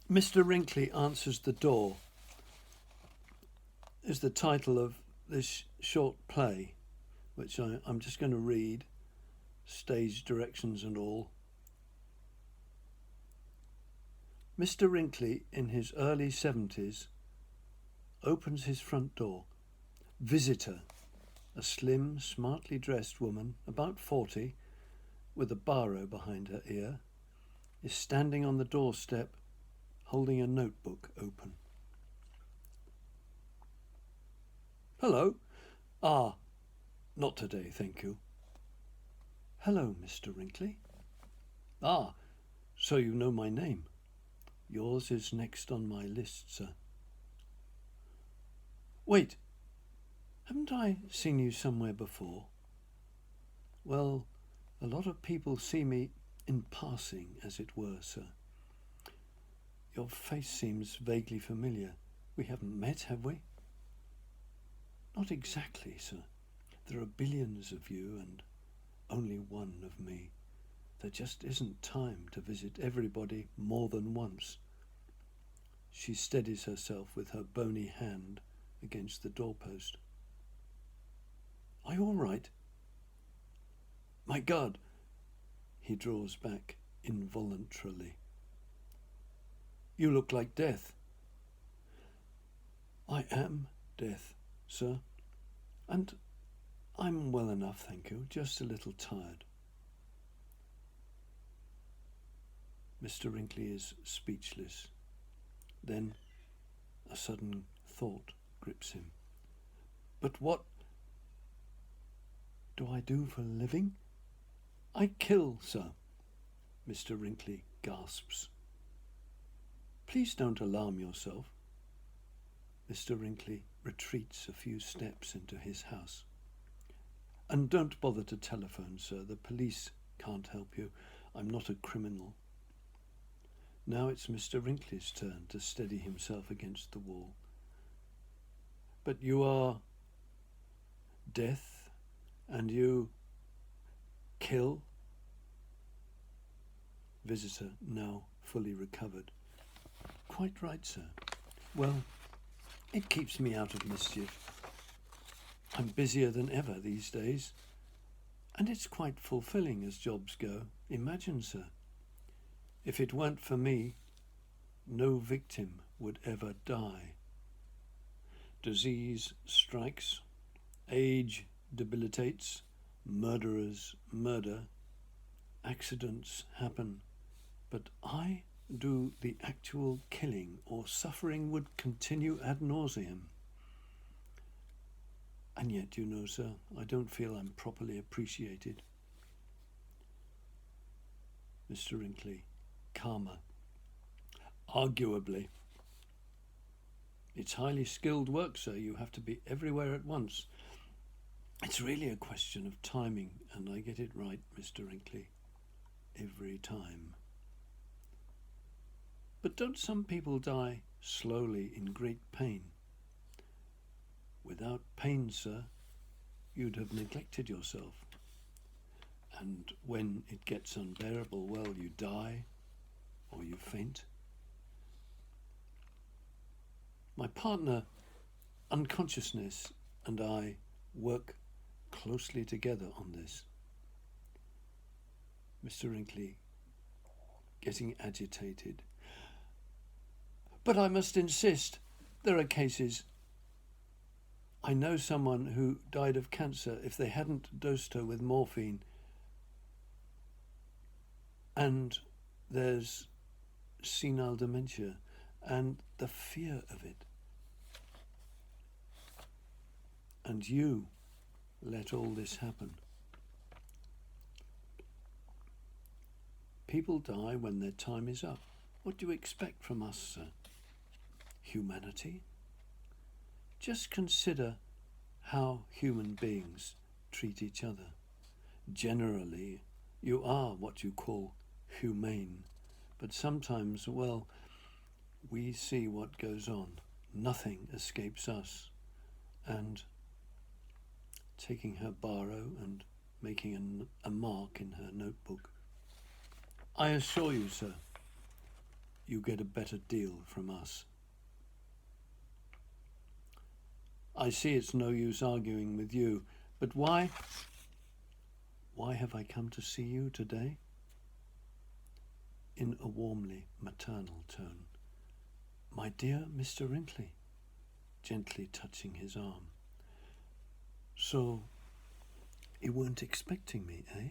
Mr Rinkleigh Answers the Door is the title of this short play, which I'm just going to read, stage directions and all. Mr Rinkleigh, in his early 70s, opens his front door. Visitor, a slim, smartly dressed woman, about 40, with a baro behind her ear, is standing on the doorstep holding a notebook open. Hello. Ah, not today, thank you. Hello, Mr Rinkleigh. Ah, so you know my name. Yours is next on my list, sir. Wait, haven't I seen you somewhere before? Well, a lot of people see me in passing, as it were, sir. Your face seems vaguely familiar. We haven't met, have we? Not exactly, sir. There are billions of you and only one of me. There just isn't time to visit everybody more than once. She steadies herself with her bony hand against the doorpost. Are you all right? My God! He draws back involuntarily. You look like death. I am death, sir. And I'm well enough, thank you, just a little tired. Mr Rinkleigh is speechless. Then a sudden thought grips him. But what do I do for a living? I kill, sir, Mr Rinkleigh gasps. Please don't alarm yourself. Mr Rinkleigh retreats a few steps into his house. And don't bother to telephone, sir. The police can't help you. I'm not a criminal. Now it's Mr Rinkleigh's turn to steady himself against the wall. But you are death, and you kill? Visitor, now fully recovered. Quite right, sir. Well, it keeps me out of mischief. I'm busier than ever these days, and it's quite fulfilling as jobs go. Imagine, sir, if it weren't for me, no victim would ever die. Disease strikes, age debilitates, murderers murder, accidents happen, but I do the actual killing, or suffering would continue ad nauseam. And yet, you know, sir, I don't feel I'm properly appreciated. Mr Rinkleigh, calmer. Arguably. It's highly skilled work, sir. You have to be everywhere at once. It's really a question of timing, and I get it right, Mr Rinkleigh. Every time. But don't some people die slowly in great pain? Without pain, sir, you'd have neglected yourself. And when it gets unbearable, well, you die or you faint. My partner, unconsciousness, and I work closely together on this. Mr Rinkleigh, getting agitated. But I must insist, there are cases. I know someone who died of cancer if they hadn't dosed her with morphine. And there's senile dementia and the fear of it. And you let all this happen. People die when their time is up. What do you expect from us, sir? Humanity? Just consider how human beings treat each other. Generally, you are what you call humane, but sometimes, well, we see what goes on. Nothing escapes us. And taking her baro and making a mark in her notebook, I assure you, sir, you get a better deal from us. I see it's no use arguing with you, but why have I come to see you today? In a warmly maternal tone. My dear Mr. Rinkleigh, gently touching his arm. So, you weren't expecting me, eh?